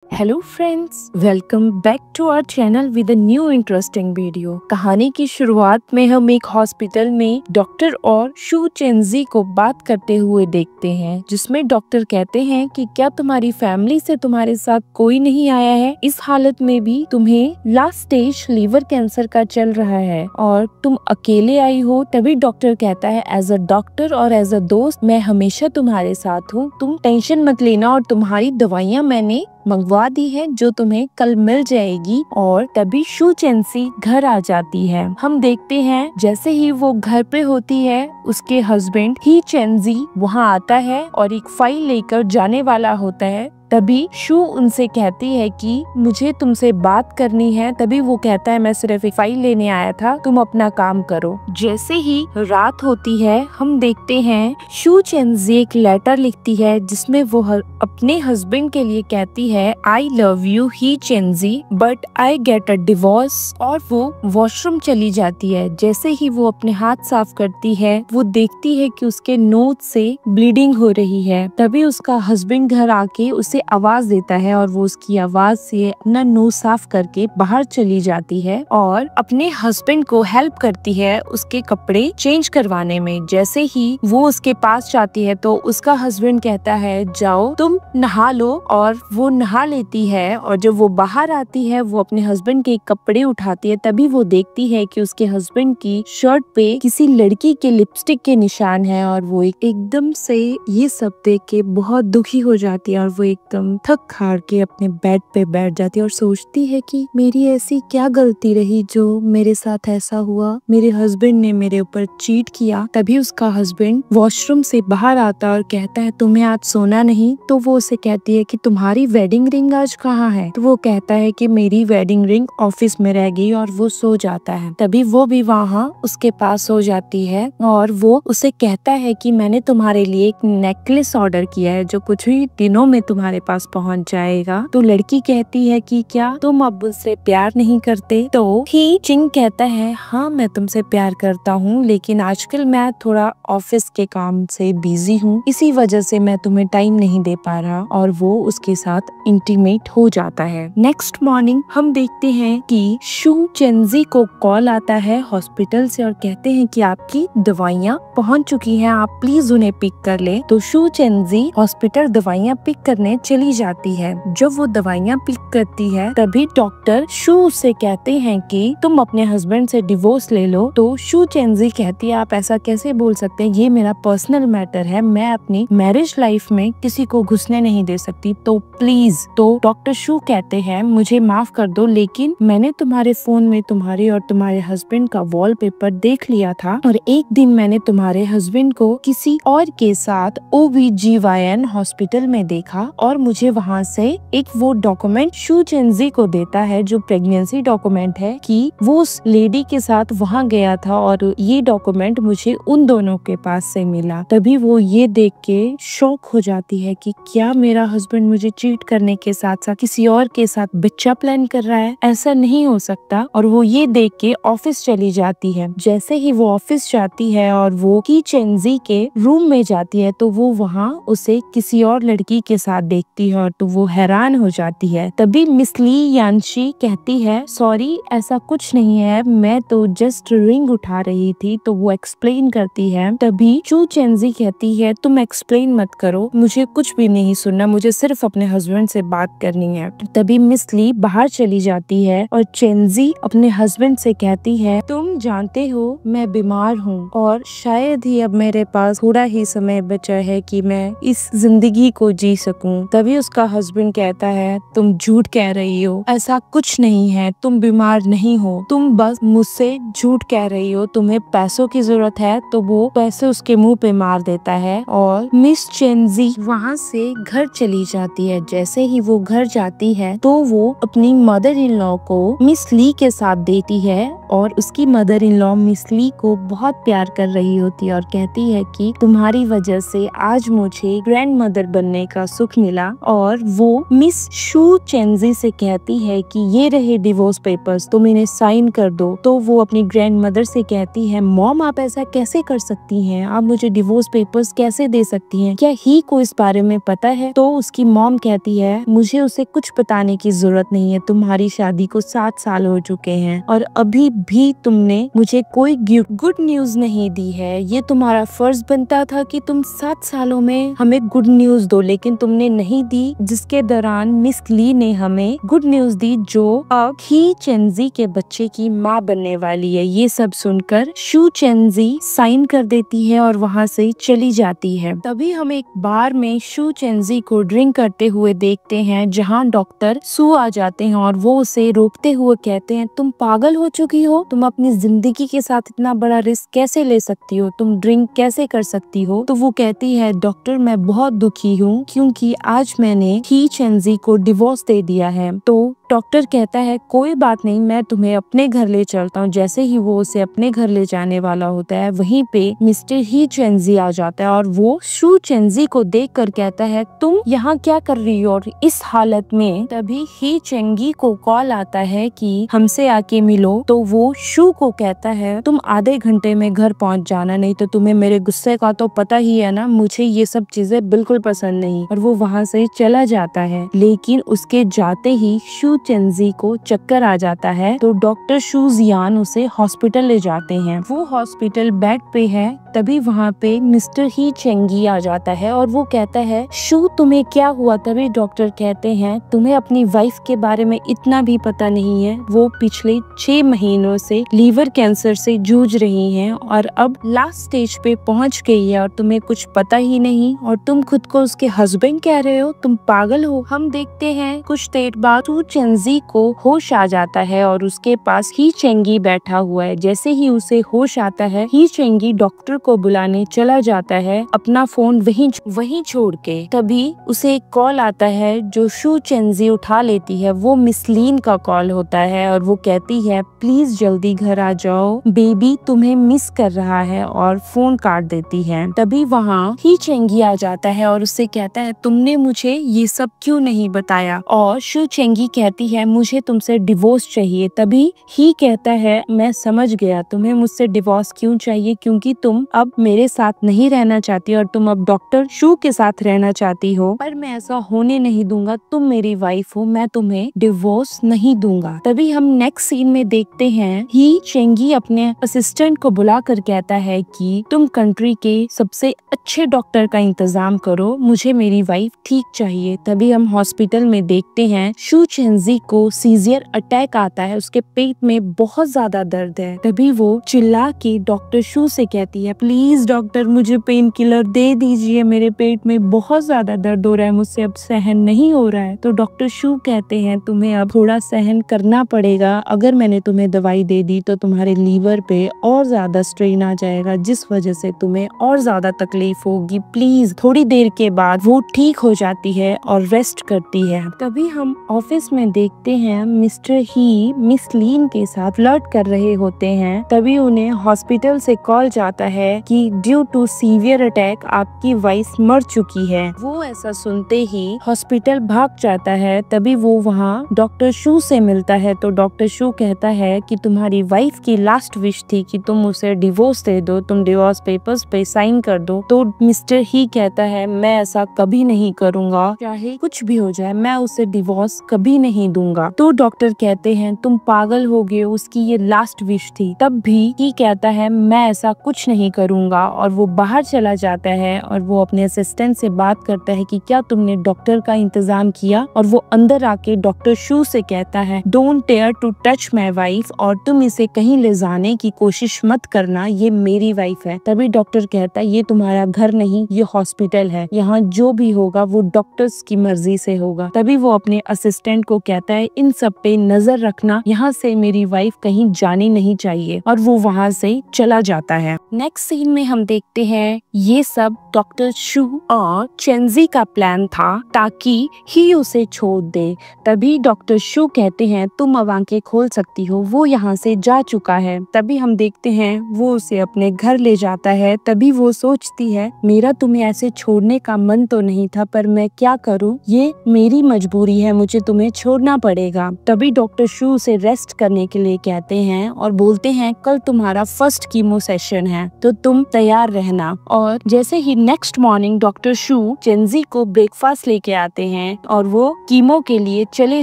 Hello friends, welcome back to our channel with a new interesting video. कहानी की शुरुआत में हम एक हॉस्पिटल में डॉक्टर और शू चेंजी को बात करते हुए देखते हैं, जिसमें डॉक्टर कहते हैं कि क्या तुम्हारी फैमिली से तुम्हारे साथ कोई नहीं आया है? इस हालत में भी तुम्हें लास्ट स्टेज लीवर कैंसर का चल रहा है और तुम अकेले आई हो। तभी डॉक्टर कहता है, एज अ डॉक्टर और एज अ दोस्त मैं हमेशा तुम्हारे साथ हूँ, तुम टेंशन मत लेना और तुम्हारी दवाइयाँ मैंने मंगवा दी है जो तुम्हें कल मिल जाएगी। और तभी शू चेंजी घर आ जाती है। हम देखते हैं जैसे ही वो घर पे होती है, उसके हस्बैंड ही चेंजी वहाँ आता है और एक फाइल लेकर जाने वाला होता है। तभी शू उनसे कहती है कि मुझे तुमसे बात करनी है। तभी वो कहता है, मैं सिर्फ एक फाइल लेने आया था, तुम अपना काम करो। जैसे ही रात होती है, हम देखते हैं शू चेंजी एक लेटर लिखती है जिसमें वो अपने हस्बैंड के लिए कहती है, आई लव यू ही चेंजी but I get a divorce. और वो वॉशरूम चली जाती है। जैसे ही वो अपने हाथ साफ करती है, वो देखती है कि उसके नोज से ब्लीडिंग हो रही है। तभी उसका हस्बैंड घर आके उसे आवाज देता है और वो उसकी आवाज से अपना नोज साफ करके बाहर चली जाती है और अपने हस्बैंड को हेल्प करती है उसके कपड़े चेंज करवाने में। जैसे ही वो उसके पास जाती है तो उसका हस्बैंड कहता है, जाओ तुम नहा लो। और वो नहा लेती है और जब वो बाहर आती है, वो अपने हस्बैंड के कपड़े उठाती है। तभी वो देखती है कि उसके हस्बैंड की शर्ट पे किसी लड़की के लिपस्टिक के निशान है और वो एकदम से ये सब देख के बहुत दुखी हो जाती है और वो एकदम थक हार के अपने बेड पे बैठ जाती है और सोचती है कि मेरी ऐसी क्या गलती रही जो मेरे साथ ऐसा हुआ, मेरे हस्बैंड ने मेरे ऊपर चीट किया। तभी उसका हस्बैंड वॉशरूम से बाहर आता और कहता है, तुम्हें आज सोना नहीं? तो वो उसे कहती है कि तुम्हारी वेडिंग रिंग आज कहाँ है? तो वो कहता है कि मेरी वेडिंग रिंग ऑफिस में रह गई और वो सो जाता है। तभी वो भी वहाँ उसके पास सो जाती है और वो उसे कहता है कि मैंने तुम्हारे लिए एक नेकलेस ऑर्डर किया है जो कुछ ही दिनों में तुम्हारे पास पहुंच जाएगा। तो लड़की कहती है कि क्या तुम अब मुझसे प्यार नहीं करते? तो ही चिंग कहता है, हाँ मैं तुमसे प्यार करता हूँ, लेकिन आजकल मैं थोड़ा ऑफिस के काम से बिजी हूँ, इसी वजह से मैं तुम्हें टाइम नहीं दे पा रहा। और वो उसके साथ इंटीमेट हो जाता है। नेक्स्ट मॉर्निंग हम देखते हैं कि शू चेंजी को कॉल आता है हॉस्पिटल से और कहते हैं कि आपकी दवाइयाँ पहुँच चुकी हैं, आप प्लीज उन्हें पिक कर ले। तो शू चेंजी हॉस्पिटल दवाइयाँ पिक करने चली जाती है। जब वो दवाइयाँ पिक करती है, तभी डॉक्टर शू से कहते हैं कि तुम अपने हस्बैंड से डिवोर्स ले लो। तो शू चेंजी कहती है, आप ऐसा कैसे बोल सकते हैं, ये मेरा पर्सनल मैटर है, मैं अपनी मैरिज लाइफ में किसी को घुसने नहीं दे सकती, तो प्लीज। तो डॉक्टर शू कहते हैं, मुझे माफ कर दो, लेकिन मैंने तुम्हारे फोन में तुम्हारे और तुम्हारे हस्बैंड का वॉलपेपर देख लिया था और एक दिन मैंने तुम्हारे हस्बैंड को किसी और के साथ OBGYN हॉस्पिटल में देखा और मुझे वहाँ से एक वो डॉक्यूमेंट शू चेंजी को देता है जो प्रेगनेंसी डॉक्यूमेंट है कि वो उस लेडी के साथ वहाँ गया था और ये डॉक्यूमेंट मुझे उन दोनों के पास से मिला। तभी वो ये देख के शॉक हो जाती है कि क्या मेरा हस्बैंड मुझे चीट करने के साथ साथ किसी और के साथ बच्चा प्लान कर रहा है? ऐसा नहीं हो सकता। और वो ये देख के ऑफिस चली जाती है। जैसे ही वो ऑफिस जाती है और वो ही चेंजी के रूम में जाती है, तो वो वहाँ उसे किसी और लड़की के साथ देखती है और तो वो हैरान हो जाती है। तभी मिस ली यांशी कहती है, सॉरी ऐसा कुछ नहीं है, मैं तो जस्ट रिंग उठा रही थी। तो वो एक्सप्लेन करती है। तभी शू चेंजी कहती है, तुम एक्सप्लेन मत करो, मुझे कुछ भी नहीं सुनना, मुझे सिर्फ अपने हस्बैंड से बात करनी है। तभी मिस ली बाहर चली जाती है और चेंजी अपने हस्बैंड से कहती है, तुम जानते हो मैं बीमार हूँ और शायद ही अब मेरे पास थोड़ा ही समय बचा है कि मैं इस जिंदगी को जी सकूं। तभी उसका हस्बैंड कहता है, तुम झूठ कह रही हो, ऐसा कुछ नहीं है, तुम बीमार नहीं हो, तुम बस मुझसे झूठ कह रही हो, तुम्हें पैसों की जरूरत है। तो वो पैसे उसके मुंह पे मार देता है और मिस चेंजी वहाँ से घर चली जाती है। जैसे ही वो घर जाती है तो वो अपनी मदर इन लॉ को मिस ली के साथ देती है और उसकी मदर इन लॉ मिस ली को बहुत प्यार कर रही होती है और कहती है कि तुम्हारी वजह से आज मुझे ग्रैंड मदर बनने का सुख मिला मिला और वो मिस शू चेंजी से कहती है कि ये रहे डिवोर्स पेपर्स, तुम इन्हें साइन कर दो। तो वो अपनी ग्रैंड मदर से कहती है, मॉम आप ऐसा कैसे कर सकती हैं, आप मुझे डिवोर्स पेपर्स कैसे दे सकती हैं, क्या ही को इस बारे में पता है? तो उसकी मॉम कहती है, मुझे उसे कुछ बताने की जरूरत नहीं है, तुम्हारी शादी को 7 साल हो चुके हैं और अभी भी तुमने मुझे कोई गुड न्यूज नहीं दी है। ये तुम्हारा फर्ज बनता था कि तुम 7 सालों में हमें गुड न्यूज दो, लेकिन तुमने नहीं दी, जिसके दौरान मिस ली ने हमें गुड न्यूज दी जो अब ही चेंजी के बच्चे की माँ बनने वाली है। ये सब सुनकर शू चेंजी साइन कर देती है और वहाँ से चली जाती है। तभी हम एक बार में शू चेंजी को ड्रिंक करते हुए देखते हैं, जहाँ डॉक्टर सू आ जाते हैं और वो उसे रोकते हुए कहते हैं, तुम पागल हो चुकी हो, तुम अपनी जिंदगी के साथ इतना बड़ा रिस्क कैसे ले सकती हो, तुम ड्रिंक कैसे कर सकती हो? तो वो कहती है, डॉक्टर मैं बहुत दुखी हूँ क्योंकि आज मैंने ही चेंजी को डिवोर्स दे दिया है। तो डॉक्टर कहता है, कोई बात नहीं, मैं तुम्हें अपने घर ले चलता हूँ। जैसे ही वो उसे अपने घर ले जाने वाला होता है, वहीं पे मिस्टर ही चेंजी आ जाता है और वो शू चेंजी को देखकर कहता है, तुम यहाँ क्या कर रही हो और इस हालत में? तभी ही चेंगी को कॉल आता है कि हमसे आके मिलो। तो वो शू को कहता है, तुम आधे घंटे में घर पहुँच जाना, नहीं तो तुम्हें मेरे गुस्से का तो पता ही है ना, मुझे ये सब चीजें बिल्कुल पसंद नहीं। और वो वहाँ से चला जाता है, लेकिन उसके जाते ही शू चेंजी को चक्कर आ जाता है। तो डॉक्टर शू जियान उसे हॉस्पिटल ले जाते हैं। वो हॉस्पिटल बेड पे है, तभी वहाँ पे मिस्टर ही चेंगी आ जाता है और वो कहता है, शू तुम्हें क्या हुआ? तभी डॉक्टर कहते हैं, तुम्हें अपनी वाइफ के बारे में इतना भी पता नहीं है, वो पिछले 6 महीनों से लीवर कैंसर से जूझ रही हैं और अब लास्ट स्टेज पे पहुँच गई है और तुम्हें कुछ पता ही नहीं और तुम खुद को उसके हस्बैंड कह रहे हो, तुम पागल हो। हम देखते हैं कुछ देर बाद शू चेंजी को होश आ जाता है और उसके पास ही चेंगी बैठा हुआ है। जैसे ही उसे होश आता है, ही चेंगी डॉक्टर को बुलाने चला जाता है, अपना फोन वहीं छोड़ के। तभी उसे एक कॉल आता है जो शू चेंजी उठा लेती है। वो मिस लीन का कॉल होता है और वो कहती है, प्लीज जल्दी घर आ जाओ, बेबी तुम्हें मिस कर रहा है, और फोन काट देती है। तभी वहाँ ही चेंगी आ जाता है और उससे कहता है, तुमने मुझे ये सब क्यों नहीं बताया? और शू चेंगी कहती है, मुझे तुमसे डिवोर्स चाहिए। तभी ही कहता है, मैं समझ गया, तुम्हें मुझसे डिवोर्स क्यों चाहिए, क्योंकि तुम अब मेरे साथ नहीं रहना चाहती और तुम अब डॉक्टर शू के साथ रहना चाहती हो, पर मैं ऐसा होने नहीं दूंगा, तुम मेरी वाइफ हो, मैं तुम्हें डिवोर्स नहीं दूंगा। तभी हम नेक्स्ट सीन में देखते हैं, ही चेंगी अपने असिस्टेंट को बुलाकर कहता है कि तुम कंट्री के सबसे अच्छे डॉक्टर का इंतजाम करो, मुझे मेरी वाइफ ठीक चाहिए। तभी हम हॉस्पिटल में देखते हैं, शू चेंजी को सीजर अटैक आता है, उसके पेट में बहुत ज्यादा दर्द है। तभी वो चिल्ला के डॉक्टर शू से कहती है, प्लीज डॉक्टर मुझे पेन किलर दे दीजिए, मेरे पेट में बहुत ज्यादा दर्द हो रहा है, मुझसे अब सहन नहीं हो रहा है। तो डॉक्टर शू कहते हैं, तुम्हें अब थोड़ा सहन करना पड़ेगा, अगर मैंने तुम्हें दवाई दे दी तो तुम्हारे लीवर पे और ज्यादा स्ट्रेन आ जाएगा, जिस वजह से तुम्हें और ज्यादा तकलीफ होगी, प्लीज। थोड़ी देर के बाद वो ठीक हो जाती है और रेस्ट करती है। तभी हम ऑफिस में देखते हैं, मिस्टर ही मिस लीन के साथ फ्लर्ट कर रहे होते हैं। तभी उन्हें हॉस्पिटल से कॉल जाता है कि ड्यू टू सीवियर अटैक आपकी वाइफ मर चुकी है। वो ऐसा सुनते ही हॉस्पिटल भाग जाता है। तभी वो वहाँ डॉक्टर शू से मिलता है। तो डॉक्टर शू कहता है कि तुम्हारी वाइफ की लास्ट विश थी कि तुम उसे डिवोर्स दे दो, तुम डिवोर्स पेपर्स पे साइन कर दो। तो मिस्टर ही कहता है, मैं ऐसा कभी नहीं करूँगा, चाहे कुछ भी हो जाए, मैं उसे डिवोर्स कभी नहीं दूंगा। तो डॉक्टर कहते हैं, तुम पागल हो गए, उसकी ये लास्ट विश थी। तब भी ही कहता है, मैं ऐसा कुछ नहीं करूंगा, और वो बाहर चला जाता है और वो अपने असिस्टेंट से बात करता है कि क्या तुमने डॉक्टर का इंतजाम किया। और वो अंदर आके डॉक्टर शू से कहता है, don't dare to touch my wife, और तुम इसे कहीं ले जाने की कोशिश मत करना, ये मेरी वाइफ है। तभी डॉक्टर कहता है, ये तुम्हारा घर नहीं, ये हॉस्पिटल है, यहाँ जो भी होगा वो डॉक्टर्स की मर्जी से होगा। तभी वो अपने असिस्टेंट को कहता है, इन सब पे नजर रखना, यहाँ से मेरी वाइफ कहीं जानी नहीं चाहिए, और वो वहाँ से चला जाता है। नेक्स्ट सीन में हम देखते हैं ये सब डॉक्टर शू और चेंजी का प्लान था ताकि ही उसे छोड़ दे। तभी डॉक्टर शू कहते हैं तुम अब आंखें खोल सकती हो, वो यहाँ से जा चुका है। तभी हम देखते हैं वो उसे अपने घर ले जाता है। तभी वो सोचती है मेरा तुम्हें ऐसे छोड़ने का मन तो नहीं था, पर मैं क्या करूँ, ये मेरी मजबूरी है, मुझे तुम्हें छोड़ना पड़ेगा। तभी डॉक्टर शू उसे रेस्ट करने के लिए कहते हैं और बोलते हैं कल तुम्हारा फर्स्ट कीमो सेशन है तो तुम तैयार रहना। और जैसे ही नेक्स्ट मॉर्निंग डॉक्टर शू चेंजी को ब्रेकफास्ट लेके आते हैं और वो कीमो के लिए चले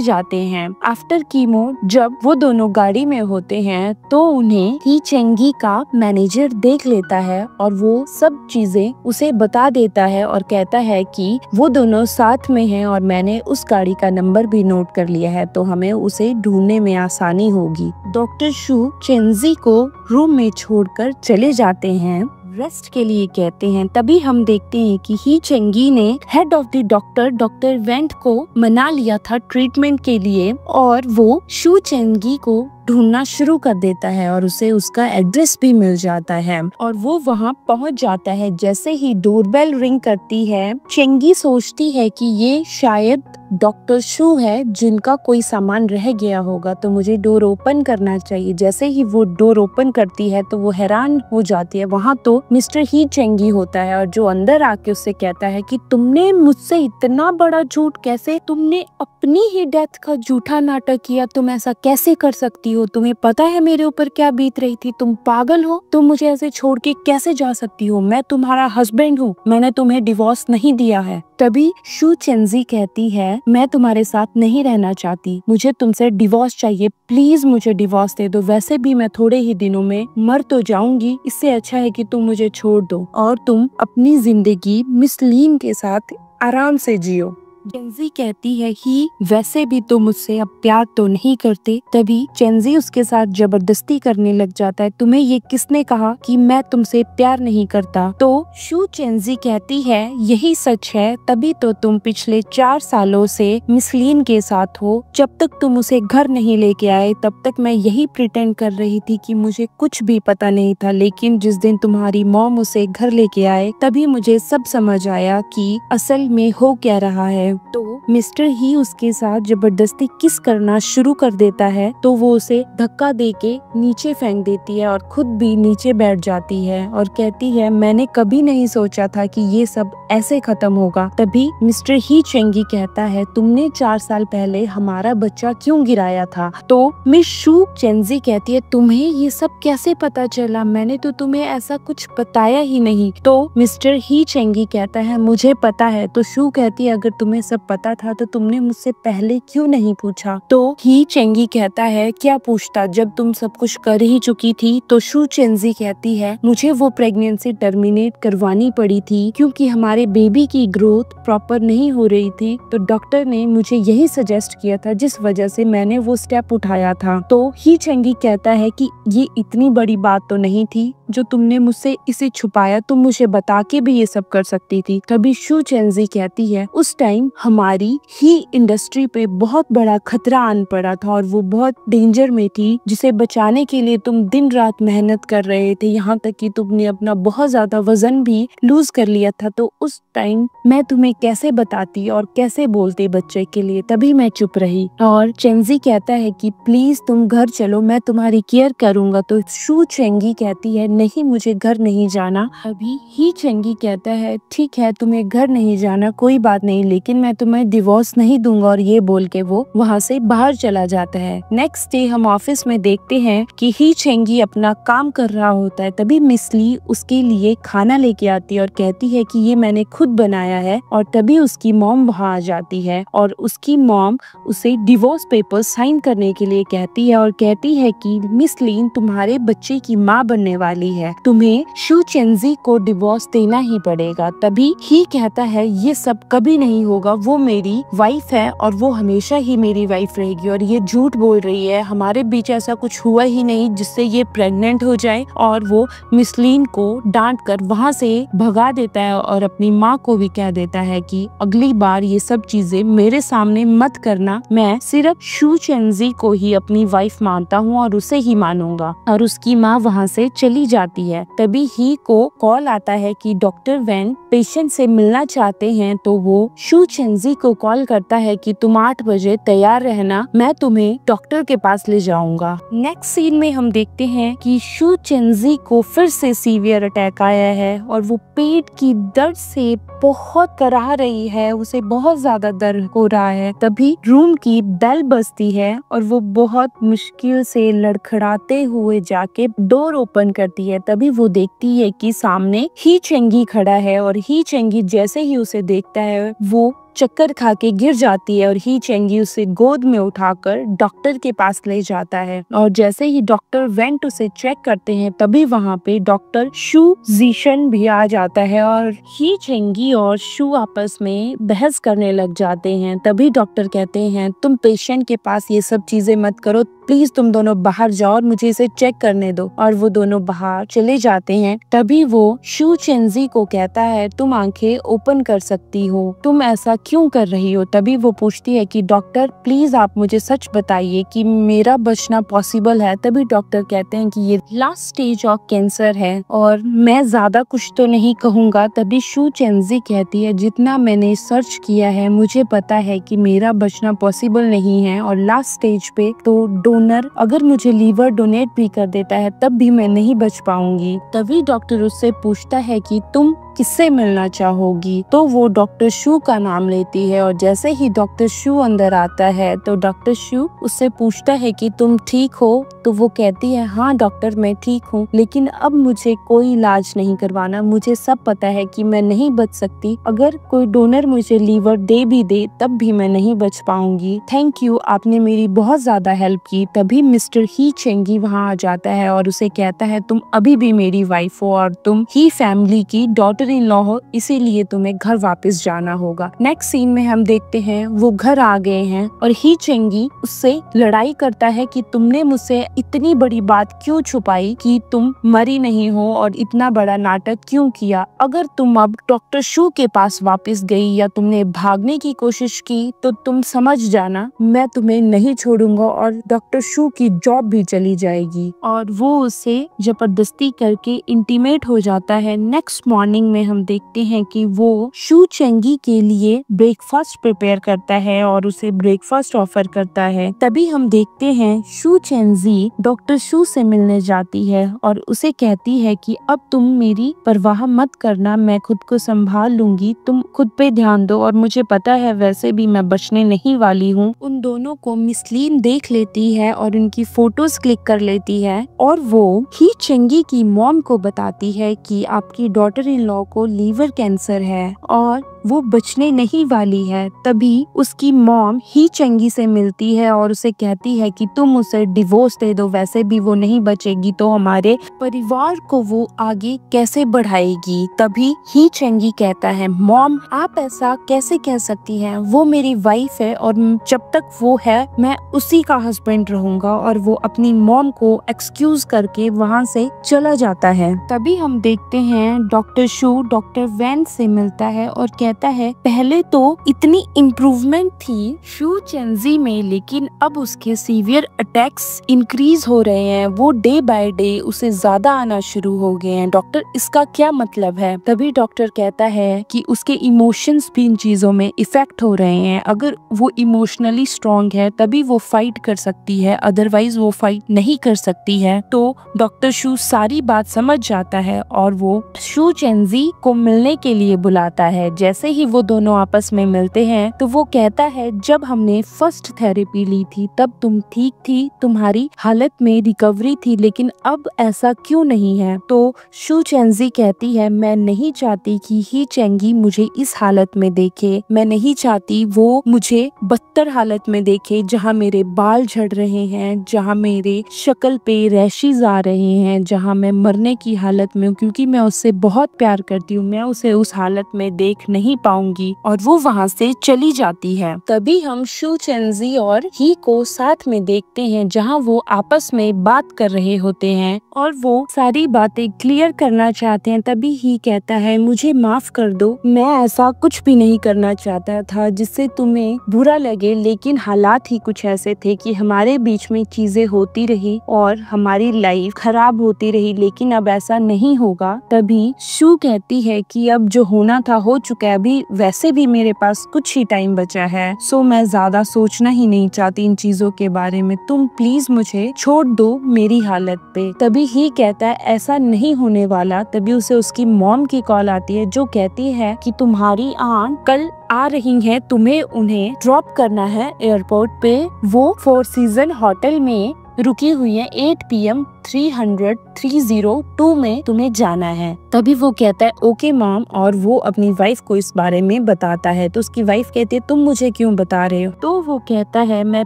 जाते हैं। आफ्टर कीमो जब वो दोनों गाड़ी में होते हैं तो उन्हें ही चेंगी का मैनेजर देख लेता है और वो सब चीजें उसे बता देता है और कहता है कि वो दोनों साथ में हैं और मैंने उस गाड़ी का नंबर भी नोट कर लिया है तो हमें उसे ढूंढने में आसानी होगी। डॉक्टर शू चेंजी को रूम में छोड़कर चले जाते हैं, रेस्ट के लिए कहते हैं। तभी हम देखते हैं कि ही चेंगी ने head of the doctor went को मना लिया था ट्रीटमेंट के लिए और वो शू चेंगी को ढूंढना शुरू कर देता है और उसे उसका एड्रेस भी मिल जाता है और वो वहाँ पहुँच जाता है। जैसे ही डोरबेल रिंग करती है, चेंगी सोचती है कि ये शायद डॉक्टर शू है जिनका कोई सामान रह गया होगा तो मुझे डोर ओपन करना चाहिए। जैसे ही वो डोर ओपन करती है तो वो हैरान हो जाती है, वहाँ तो मिस्टर ही चेंगी होता है और जो अंदर आके उससे कहता है कि तुमने मुझसे इतना बड़ा झूठ कैसे, तुमने अपनी ही डेथ का झूठा नाटक किया, तुम ऐसा कैसे कर सकती हो, तुम्हें पता है मेरे ऊपर क्या बीत रही थी, तुम पागल हो, तुम मुझे ऐसे छोड़ के कैसे जा सकती हो, मैं तुम्हारा हस्बैंड हूँ, मैंने तुम्हें डिवोर्स नहीं दिया है। तभी शू चेंजी कहती है मैं तुम्हारे साथ नहीं रहना चाहती, मुझे तुमसे डिवोर्स चाहिए, प्लीज मुझे डिवोर्स दे दो, वैसे भी मैं थोड़े ही दिनों में मर तो जाऊंगी, इससे अच्छा है कि तुम मुझे छोड़ दो और तुम अपनी जिंदगी मिस लीन के साथ आराम से जियो। चेंजी कहती है ही वैसे भी तुम मुझसे अब प्यार तो नहीं करते। तभी चेंजी उसके साथ जबरदस्ती करने लग जाता है, तुम्हें ये किसने कहा कि मैं तुमसे प्यार नहीं करता। तो शू चेंजी कहती है यही सच है, तभी तो तुम पिछले 4 सालों से मिस लीन के साथ हो, जब तक तुम उसे घर नहीं लेके आए तब तक मैं यही प्रिटेंड कर रही थी कि मुझे कुछ भी पता नहीं था, लेकिन जिस दिन तुम्हारी मॉम उसे घर लेके आए तभी मुझे सब समझ आया कि असल में हो क्या रहा है। तो मिस्टर ही उसके साथ जबरदस्ती किस करना शुरू कर देता है तो वो उसे धक्का देके नीचे फेंक देती है और खुद भी नीचे बैठ जाती है और कहती है मैंने कभी नहीं सोचा था कि ये सब ऐसे खत्म होगा। तभी मिस्टर ही चेंगी कहता है तुमने 4 साल पहले हमारा बच्चा क्यों गिराया था। तो मिस शू चेंजी कहती है तुम्हें ये सब कैसे पता चला, मैंने तो तुम्हें ऐसा कुछ बताया ही नहीं। तो मिस्टर ही चेंगी कहता है मुझे पता है। तो शू कहती है अगर तुम्हें सब पता था तो तुमने मुझसे पहले क्यों नहीं पूछा। तो ही चेंगी कहता है क्या पूछता जब तुम सब कुछ कर ही चुकी थी। तो शू चेंजी कहती है मुझे वो प्रेगनेंसी टर्मिनेट करवानी पड़ी थी क्योंकि हमारे बेबी की ग्रोथ प्रॉपर नहीं हो रही थी, तो डॉक्टर ने मुझे यही सजेस्ट किया था जिस वजह से मैंने वो स्टेप उठाया था। तो ही चेंगी कहता है कि ये इतनी बड़ी बात तो नहीं थी जो तुमने मुझसे इसे छुपाया, तुम मुझे बता के भी ये सब कर सकती थी। तभी शू चेंजी कहती है उस टाइम हमारी ही इंडस्ट्री पे बहुत बड़ा खतरा आन पड़ा था और वो बहुत डेंजर में थी, जिसे बचाने के लिए तुम दिन रात मेहनत कर रहे थे, यहाँ तक कि तुमने अपना बहुत ज्यादा वजन भी लूज कर लिया था। तो उस टाइम मैं तुम्हें कैसे बताती और कैसे बोलती बच्चे के लिए, तभी मैं चुप रही। और चेंजी कहता है कि प्लीज तुम घर चलो, मैं तुम्हारी केयर करूंगा। तो शू चेंगी कहती है नहीं मुझे घर नहीं जाना। अभी ही चेंगी कहता है ठीक है तुम्हें घर नहीं जाना कोई बात नहीं, लेकिन मैं तुम्हें डिवोर्स नहीं दूंगा, और ये बोल के वो वहाँ से बाहर चला जाता है। नेक्स्ट डे हम ऑफिस में देखते हैं कि ही चेंगी अपना काम कर रहा होता है। तभी मिस ली उसके लिए खाना लेके आती है और कहती है कि ये मैंने खुद बनाया है। और तभी उसकी मॉम वहाँ आ जाती है और उसकी मॉम उसे डिवोर्स पेपर साइन करने के लिए कहती है और कहती है कि मिस लीन तुम्हारे बच्चे की माँ बनने वाली है, तुम्हें शू चेंजी को डिवोर्स देना ही पड़ेगा। तभी ही कहता है ये सब कभी नहीं होगा होगा वो मेरी वाइफ है और वो हमेशा ही मेरी वाइफ रहेगी और ये झूठ बोल रही है, हमारे बीच ऐसा कुछ हुआ ही नहीं जिससे ये प्रेग्नेंट हो जाए। और वो मिसलीन को डांट कर वहाँ से भगा देता है और अपनी माँ को भी कह देता है कि अगली बार ये सब चीजें मेरे सामने मत करना, मैं सिर्फ शू चेंजी को ही अपनी वाइफ मानता हूँ और उसे ही मानूंगा। और उसकी माँ वहाँ से चली जाती है। तभी ही को कॉल आता है कि डॉक्टर वैन पेशेंट से मिलना चाहते हैं, तो वो शू चेंजी को कॉल करता है कि तुम 8 बजे तैयार रहना, मैं तुम्हें डॉक्टर के पास ले जाऊंगा। नेक्स्ट सीन में हम देखते हैं कि शू चेंजी को फिर से सीवियर अटैक आया है और वो पेट की दर्द से बहुत कराह रही है, उसे बहुत ज्यादा दर्द हो रहा है। तभी रूम की बेल बजती है और वो बहुत मुश्किल से लड़खड़ाते हुए जाके डोर ओपन करती है। तभी वो देखती है कि सामने ही चेंगी खड़ा है और ही चेंगी जैसे ही उसे देखता है वो चक्कर खा के गिर जाती है और ही चेंगी उसे गोद में उठाकर डॉक्टर के पास ले जाता है। और जैसे ही डॉक्टर वेंट उसे चेक करते हैं तभी वहाँ पे डॉक्टर शू जीशन भी आ जाता है और ही चेंगी और शू आपस में बहस करने लग जाते हैं। तभी डॉक्टर कहते हैं तुम पेशेंट के पास ये सब चीजें मत करो, प्लीज तुम दोनों बाहर जाओ और मुझे इसे चेक करने दो। और वो दोनों बाहर चले जाते हैं। तभी वो शू चेंजी को कहता है तुम आंखें ओपन कर सकती हो, तुम ऐसा क्यों कर रही हो। तभी वो पूछती है कि डॉक्टर प्लीज आप मुझे सच बताइए कि मेरा बचना पॉसिबल है। तभी डॉक्टर कहते हैं कि ये लास्ट स्टेज ऑफ कैंसर है और मैं ज्यादा कुछ तो नहीं कहूँगा। तभी शू चेंजी कहती है जितना मैंने सर्च किया है मुझे पता है कि मेरा बचना पॉसिबल नहीं है और लास्ट स्टेज पे तो डोनर अगर मुझे लीवर डोनेट भी कर देता है तब भी मैं नहीं बच पाऊंगी। तभी डॉक्टर उससे पूछता है कि तुम किससे मिलना चाहोगी। तो वो डॉक्टर शू का नाम लेती है और जैसे ही डॉक्टर शू अंदर आता है तो डॉक्टर शू उससे पूछता है कि तुम ठीक हो। तो वो कहती है हाँ डॉक्टर मैं ठीक हूँ, लेकिन अब मुझे कोई इलाज नहीं करवाना, मुझे सब पता है कि मैं नहीं बच सकती। अगर कोई डोनर मुझे लीवर दे भी दे तब भी मैं नहीं बच पाऊंगी। थैंक यू, आपने मेरी बहुत ज्यादा हेल्प की। तभी मिस्टर ही चेंगी वहाँ आ जाता है और उसे कहता है तुम अभी भी मेरी वाइफ हो और तुम ही फैमिली की डॉटर इन लॉ हो, इसीलिए तुम्हें घर वापस जाना होगा। नेक्स्ट सीन में हम देखते हैं वो घर आ गए हैं और ही चेंगी उससे लड़ाई करता है कि तुमने मुझसे इतनी बड़ी बात क्यों छुपाई कि तुम मरी नहीं हो और इतना बड़ा नाटक क्यों किया। अगर तुम अब डॉक्टर शू के पास वापस गई या तुमने भागने की कोशिश की तो तुम समझ जाना मैं तुम्हें नहीं छोड़ूंगा और डॉक्टर शू की जॉब भी चली जाएगी। और वो उसे जबरदस्ती करके इंटीमेट हो जाता है। नेक्स्ट मॉर्निंग में हम देखते हैं कि वो शू चेंगी के लिए ब्रेकफास्ट प्रिपेयर करता है और उसे ब्रेकफास्ट ऑफर करता है। तभी हम देखते हैं शू चेंजी डॉक्टर शू से मिलने जाती है और उसे कहती है कि अब तुम मेरी परवाह मत करना, मैं खुद को संभाल लूंगी, तुम खुद पे ध्यान दो और मुझे पता है वैसे भी मैं बचने नहीं वाली हूँ। उन दोनों को मिसलीन देख लेती है और उनकी फोटोज क्लिक कर लेती है और वो ही चेंगी की मॉम को बताती है कि आपकी डॉटर इन लॉ को लीवर कैंसर है और वो बचने नहीं वाली है। तभी उसकी मॉम ही चेंगी से मिलती है और उसे कहती है कि तुम उसे डिवोर्स दे दो, वैसे भी वो नहीं बचेगी तो हमारे परिवार को वो आगे कैसे बढ़ाएगी। तभी ही चेंगी कहता है मॉम आप ऐसा कैसे कह सकती हैं, वो मेरी वाइफ है और जब तक वो है मैं उसी का हस्बैंड रहूंगा। और वो अपनी मॉम को एक्सक्यूज करके वहाँ से चला जाता है। तभी हम देखते हैं डॉक्टर शू डॉक्टर वैन से मिलता है और कहता है पहले तो इतनी इम्प्रूवमेंट थी शू चेंजी में, लेकिन अब उसके सीवियर अटैक्स इंक्रीज हो रहे हैं, वो डे बाय डे उसे ज्यादा आना शुरू हो गए हैं। डॉक्टर इसका क्या मतलब है। तभी डॉक्टर कहता है कि उसके इमोशंस भी इन चीजों में इफेक्ट हो रहे हैं। अगर वो इमोशनली स्ट्रॉन्ग है तभी वो फाइट कर सकती है, अदरवाइज वो फाइट नहीं कर सकती है। तो डॉक्टर शू सारी बात समझ जाता है और वो शू चेंजी को मिलने के लिए बुलाता है। जैसे ही वो दोनों आपस में मिलते हैं तो वो कहता है जब हमने फर्स्ट थेरेपी ली थी तब तुम ठीक थी, तुम्हारी हालत में रिकवरी थी, लेकिन अब ऐसा क्यों नहीं है। तो शू चेंजी कहती है मैं नहीं चाहती कि ही चेंगी मुझे इस हालत में देखे, मैं नहीं चाहती वो मुझे बदतर हालत में देखे जहाँ मेरे बाल झड़ रहे हैं, जहाँ मेरे शक्ल पे रैशेज आ रहे हैं, जहाँ मैं मरने की हालत में हूँ, क्योंकि मैं उससे बहुत प्यार करती हूँ। मैं उसे उस हालत में देख नहीं नहीं पाऊंगी, और वो वहाँ से चली जाती है। तभी हम शू चेंजी और ही को साथ में देखते हैं जहाँ वो आपस में बात कर रहे होते हैं और वो सारी बातें क्लियर करना चाहते हैं। तभी ही कहता है मुझे माफ कर दो, मैं ऐसा कुछ भी नहीं करना चाहता था जिससे तुम्हें बुरा लगे, लेकिन हालात ही कुछ ऐसे थे कि हमारे बीच में चीजें होती रही और हमारी लाइफ खराब होती रही, लेकिन अब ऐसा नहीं होगा। तभी शू कहती है कि अब जो होना था हो चुका है, अभी वैसे भी मेरे पास कुछ ही टाइम बचा है, सो मैं ज्यादा सोचना ही नहीं चाहती इन चीजों के बारे में, तुम प्लीज मुझे छोड़ दो मेरी हालत पे। तभी ही कहता है ऐसा नहीं होने वाला। तभी उसे उसकी मॉम की कॉल आती है जो कहती है कि तुम्हारी आंट कल आ रही हैं, तुम्हें उन्हें ड्रॉप करना है एयरपोर्ट पे। वो फोर सीजन होटल में रुकी हुई है, 8 PM 302 में तुम्हें जाना है। तभी वो कहता है ओके मॉम, और वो अपनी वाइफ को इस बारे में बताता है। तो उसकी वाइफ कहती है तुम मुझे क्यों बता रहे हो? तो वो कहता है मैं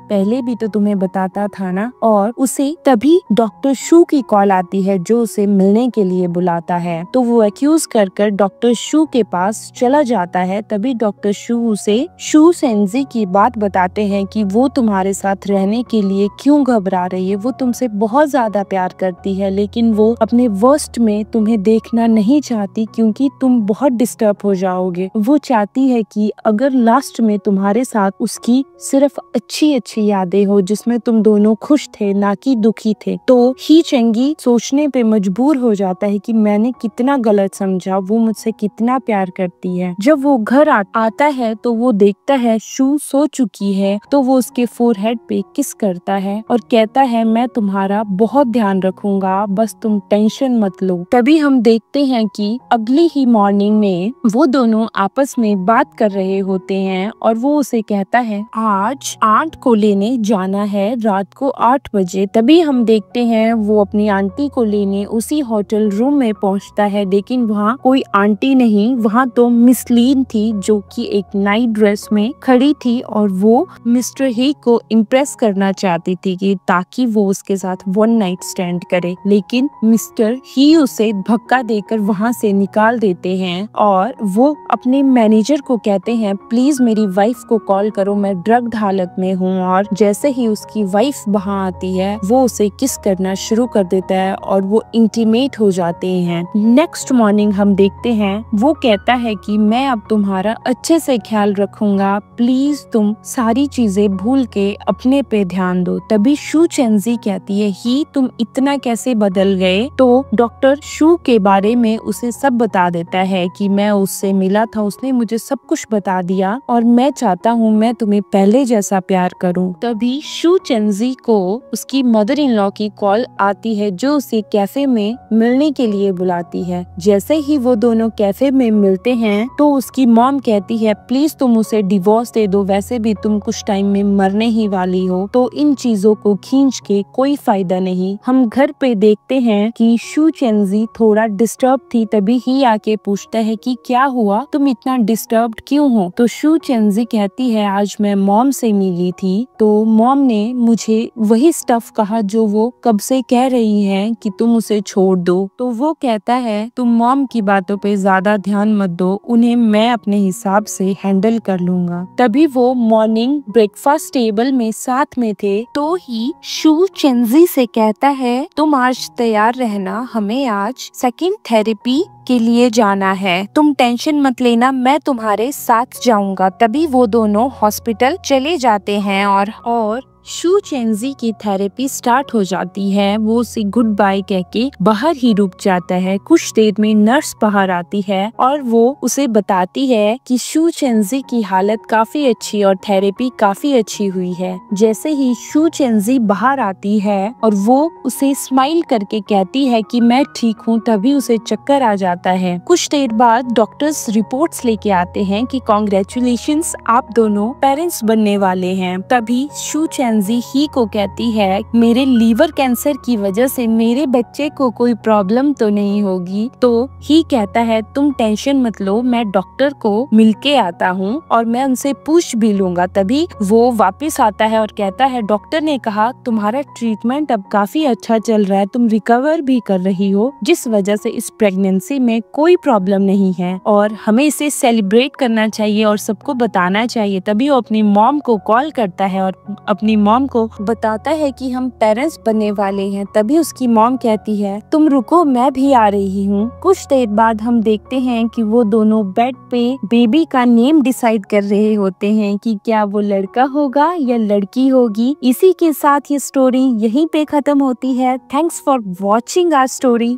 पहले भी तो तुम्हें बताता था ना। और उसे तभी डॉक्टर शू की कॉल आती है जो उसे मिलने के लिए बुलाता है। तो वो एक्यूज कर डॉक्टर शू के पास चला जाता है। तभी डॉक्टर शू उसे शू चेंजी की बात बताते हैं कि वो तुम्हारे साथ रहने के लिए क्यों घबरा रही है, वो तुमसे बहुत ज्यादा प्यार करती है, लेकिन वो अपने वर्स्ट में तुम्हें देखना नहीं चाहती क्योंकि तुम बहुत डिस्टर्ब हो जाओगे। वो चाहती है कि अगर लास्ट में तुम्हारे साथ उसकी सिर्फ अच्छी अच्छी यादें हो जिसमें तुम दोनों खुश थे ना कि दुखी थे। तो ही चेंगी सोचने पे मजबूर हो जाता है कि मैंने कितना गलत समझा, वो मुझसे कितना प्यार करती है। जब वो घर आता है तो वो देखता है शू सो चुकी है, तो वो उसके फोरहेड पे किस करता है और कहता है मैं तुम्हारा बहुत ध्यान रखूंगा, बस तुम टेंशन मत लो। तभी हम देखते हैं कि अगली ही मॉर्निंग में वो दोनों आपस में बात कर रहे होते हैं और वो उसे कहता है आज आंट को लेने जाना है रात को 8 बजे। तभी हम देखते हैं वो अपनी आंटी को लेने उसी होटल रूम में पहुंचता है, लेकिन वहाँ कोई आंटी नहीं, वहाँ तो मिस लीन थी जो कि एक नाइट ड्रेस में खड़ी थी और वो मिस्टर ही को इम्प्रेस करना चाहती थी कि ताकि वो उसके साथ वन नाइट स्टैंड करे। लेकिन मिस्टर ही उसे धक्का देकर वहाँ से निकाल देते हैं और वो अपने मैनेजर को कहते हैं प्लीज मेरी वाइफ को कॉल करो, मैं ड्रग्ड हालत में हूँ। और जैसे ही उसकी वाइफ वहाँ आती है वो उसे किस करना शुरू कर देता है और वो इंटीमेट हो जाते हैं। नेक्स्ट मॉर्निंग हम देखते हैं वो कहता है कि मैं अब तुम्हारा अच्छे से ख्याल रखूंगा, प्लीज तुम सारी चीजें भूल के अपने पे ध्यान दो। तभी शू चेंजी कहती है ही तुम इतना कैसे बदल गए? तो डॉक्टर शू के बारे में उसे सब बता देता है कि मैं उससे मिला था, उसने मुझे सब कुछ बता दिया और मैं चाहता हूँ मैं तुम्हें पहले जैसा प्यार करूँ। तभी शू चेंजी को उसकी मदर इन लॉ की कॉल आती है जो उसे कैफे में मिलने के लिए बुलाती है। जैसे ही वो दोनों कैफे में मिलते हैं तो उसकी मॉम कहती है प्लीज तुम उसे डिवोर्स दे दो, वैसे भी तुम कुछ टाइम में मरने ही वाली हो, तो इन चीजों को खींच के कोई फायदा नहीं। हम घर पे देखते हैं कि शू चेंजी थोड़ा डिस्टर्ब थी। तभी ही आके पूछता है कि क्या हुआ, तुम इतना डिस्टर्ब्ड क्यों हो? तो शू चेंजी कहती है आज मैं मॉम से मिली थी तो मॉम ने मुझे वही स्टफ कहा जो वो कब से कह रही है कि तुम उसे छोड़ दो। तो वो कहता है तुम मॉम की बातों पे ज्यादा ध्यान मत दो, उन्हें मैं अपने हिसाब से हैंडल कर लूंगा। तभी वो मॉर्निंग ब्रेकफास्ट टेबल में साथ में थे तो ही शू चेंजी से कहता है तुम आज तैयार रहना, हमें आज सेकंड थेरेपी के लिए जाना है, तुम टेंशन मत लेना, मैं तुम्हारे साथ जाऊंगा। तभी वो दोनों हॉस्पिटल चले जाते हैं और शू चेंजी की थेरेपी स्टार्ट हो जाती है। वो उसे गुड बाय कह के बाहर ही रुक जाता है। कुछ देर में नर्स बाहर आती है और वो उसे बताती है कि शू चेंजी की हालत काफी अच्छी और थेरेपी काफी अच्छी हुई है। जैसे ही शू चेंजी बाहर आती है और वो उसे स्माइल करके कहती है कि मैं ठीक हूँ, तभी उसे चक्कर आ जाता है। कुछ देर बाद डॉक्टर्स रिपोर्ट्स लेके आते हैं कि कॉन्ग्रेचुलेशंस, आप दोनों पेरेंट्स बनने वाले हैं। तभी शू चेंजी ही को कहती है मेरे लीवर कैंसर की वजह से मेरे बच्चे को कोई प्रॉब्लम तो नहीं होगी, तो ही कहता है तुम टेंशन मत लो, मैं डॉक्टर को मिलके आता हूँ और मैं उनसे पूछ भी लूंगा। तभी वो वापस आता है और कहता है डॉक्टर ने कहा तुम्हारा ट्रीटमेंट अब काफी अच्छा चल रहा है, तुम रिकवर भी कर रही हो, जिस वजह से इस प्रेगनेंसी में कोई प्रॉब्लम नहीं है और हमें इसे सेलिब्रेट करना चाहिए और सबको बताना चाहिए। तभी वो अपनी मॉम को कॉल करता है और अपनी मॉम को बताता है कि हम पेरेंट्स बनने वाले हैं। तभी उसकी मॉम कहती है तुम रुको, मैं भी आ रही हूँ। कुछ देर बाद हम देखते हैं कि वो दोनों बेड पे बेबी का नेम डिसाइड कर रहे होते हैं कि क्या वो लड़का होगा या लड़की होगी। इसी के साथ ये स्टोरी यहीं पे खत्म होती है। Thanks for watching our story.